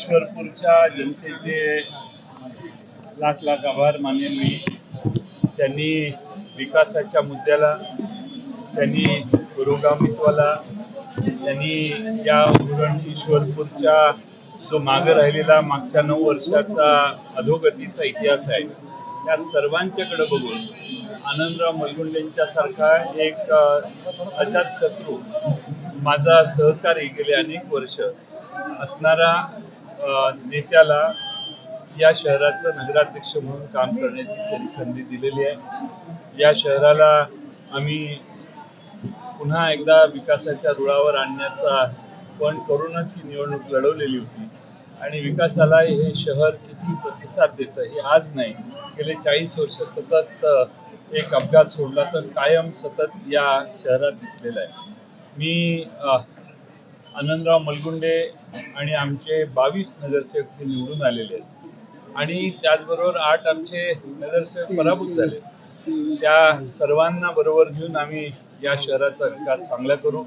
ईश्वरपूरच्या जनतेचे लाख लाख आभार मानेन मी. त्यांनी विकासाच्या मुद्द्याला, त्यांनी पुरोगामित्वाला, त्यांनी या उरण ईश्वरपूरच्या जो मागे राहिलेला मागच्या 9 वर्षाचा अधोगतीचा इतिहास आहे, त्या सर्वांच्याकडे बघून आनंदराव मलगुंडेंच्या सारखा एक अजातशत्रू, माझा सहकारी गेले अनेक वर्ष असणारा नेत्याला या शहराचं नगराध्यक्ष म्हणून काम करण्याची त्यांनी संधी दिलेली आहे. या शहराला आम्ही पुन्हा एकदा विकासाच्या रुळावर आणण्याचा पण करूनच ही निवडणूक लढवलेली होती आणि विकासाला हे शहर किती प्रतिसाद देतं हे आज नाही, गेले 40 वर्ष सतत एक अपघात सोडला तर कायम सतत या शहरात दिसलेला आहे. मी आनंदराव मलगुंडे आणि आमचे 22 नगरसेवक हे निवडून आलेले आहेत आणि त्याचबरोबर 8 आमचे नगरसेवक पराभूत झाले. त्या सर्वांना बरोबर घेऊन आम्ही या शहराचा विकास चांगला करू.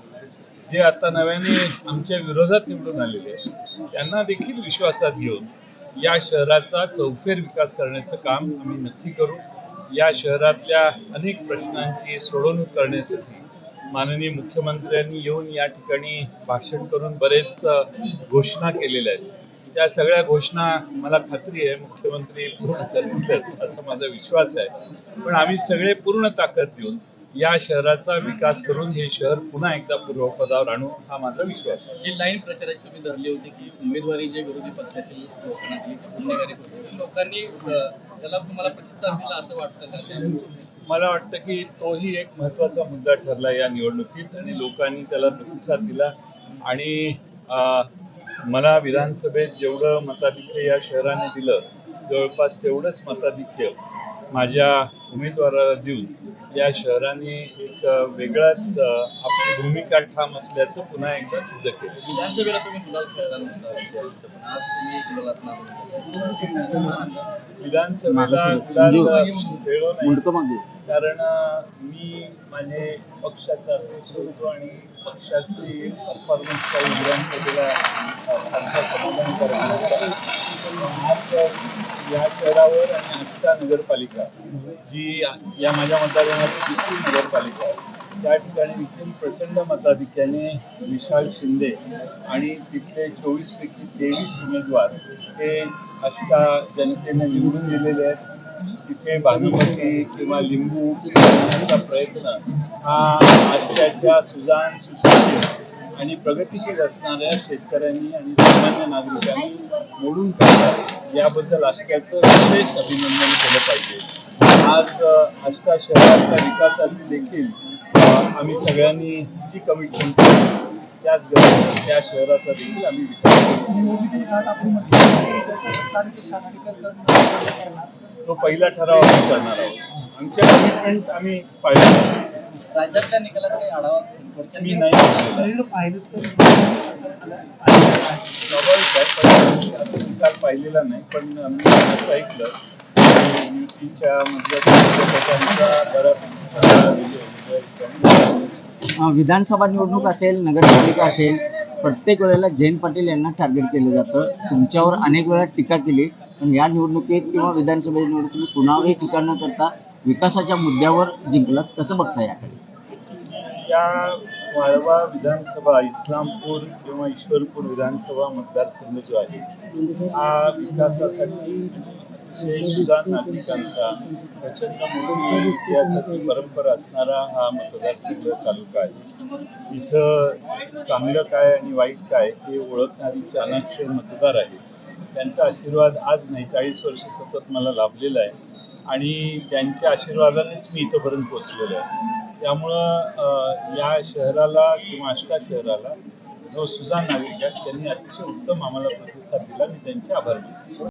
जे आता नव्याने आमच्या विरोधात निवडून आलेले आहेत त्यांना देखील विश्वासात घेऊन या शहराचा चौफेर विकास करण्याचं काम आम्ही नक्की करू. या शहरातल्या अनेक प्रश्नांची सोडवणूक करण्यासाठी माननीय मुख्यमंत्र्यांनी येऊन या ठिकाणी भाषण करून बरेच घोषणा केलेल्या आहेत. त्या सगळ्या घोषणा मला खात्री आहे मुख्यमंत्री पूर्ण करतीलच असा माझा विश्वास आहे. पण आम्ही सगळे पूर्ण ताकद देऊन या शहराचा विकास करून हे शहर पुन्हा एकदा पूर्वपदावर आणू हा माझा विश्वास आहे. जी लाईन प्रचाराची तुम्ही धरली होती की उमेदवारी जे विरोधी पक्षातील लोकांना दिली ती गुन्हेगारी होती, लोकांनी त्याला तुम्हाला प्रतिसाद दिला असं वाटतं का? मला वाटतं की तोही एक महत्त्वाचा मुद्दा ठरला या निवडणुकीत आणि लोकांनी त्याला प्रतिसाद दिला आणि मला विधानसभेत जेवढं मताधिक्य या शहराने दिलं जवळपास तेवढंच मताधिक्य माझ्या उमेदवाराला देऊन या शहराने एक वेगळाच आपली भूमिका ठाम असल्याचं पुन्हा एकदा सिद्ध केलं. विधानसभेला तुम्ही गुलाल खेळला नव्हता, पण आज तुम्ही गुलालात विधानसभेला गुलाल खेळलो नाही कारण मी माझे पक्षाचा अध्यक्ष होतो आणि पक्षाची परफॉर्मन्स काही विधानसभेला फारसा समाधान करत. आज या शहरावर आणि आष्टा नगरपालिका जी या माझ्या मतदारसंघाची दुसरी नगरपालिका त्या ठिकाणी देखील प्रचंड मताधिक्याने विशाल शिंदे आणि तिथले 24 पैकी 23 उमेदवार हे आष्टा जनतेने निवडून दिलेले आहेत. तिथे भानुमती किंवा लिंबू करण्याचा प्रयत्न हा आष्ट्याच्या सुजाण सुशिक्षित आणि प्रगतीशील असणाऱ्या शेतकऱ्यांनी आणि सामान्य नागरिकांनी मोडून काढला याबद्दल आष्ट्याचं विशेष अभिनंदन केलं पाहिजे. आज आष्टा शहराच्या विकासाची देखील आम्ही सगळ्यांनी जी कमिटमेंट केली त्याच गरजेने त्या शहराचा देखील आम्ही विकास तो पहिला ठराव आम्ही करणार आहोत. आमच्या कमिटमेंट आम्ही पाहिजे. राज्यातल्या निकालाचा काही आढावा मी नाही पाहिलं तर स्वाभाविक आहे, पण निकाल पाहिलेला नाही. पण मी असं ऐकलं युतीच्या विधानसभा निवडणूक असेल, नगरपालिका असेल, प्रत्येक वेळेला जयंत पाटील यांना टार्गेट केलं जातं. तुमच्यावर अनेक वेळा टीका केली, पण या निवडणुकीत किंवा विधानसभा निवडणुकीत कुणावरही टीका न करता विकासाच्या मुद्द्यावर जिंकलात. कसं बघता याकडे? या वाळवा विधानसभा, इस्लामपूर किंवा ईश्वरपूर विधानसभा मतदारसंघ जो आहे हा विकासासाठी सुजाण नागरिकांचा प्रचंड मोठी इतिहासाची परंपरा असणारा हा मतदारसंघ तालुका आहे. इथं चांगलं काय आणि वाईट काय हे ओळखणारी चाणाक्ष मतदार आहे. त्यांचा आशीर्वाद आज नाही 40 वर्ष सतत मला लाभलेला आहे आणि त्यांच्या आशीर्वादानेच मी इथंपर्यंत पोहोचलेलो आहे. त्यामुळं या शहराला किंवा आष्टा शहराला जो सुजाण नागरिक आहे त्यांनी अतिशय उत्तम आम्हाला प्रतिसाद दिला. मी त्यांचे आभार मानतो.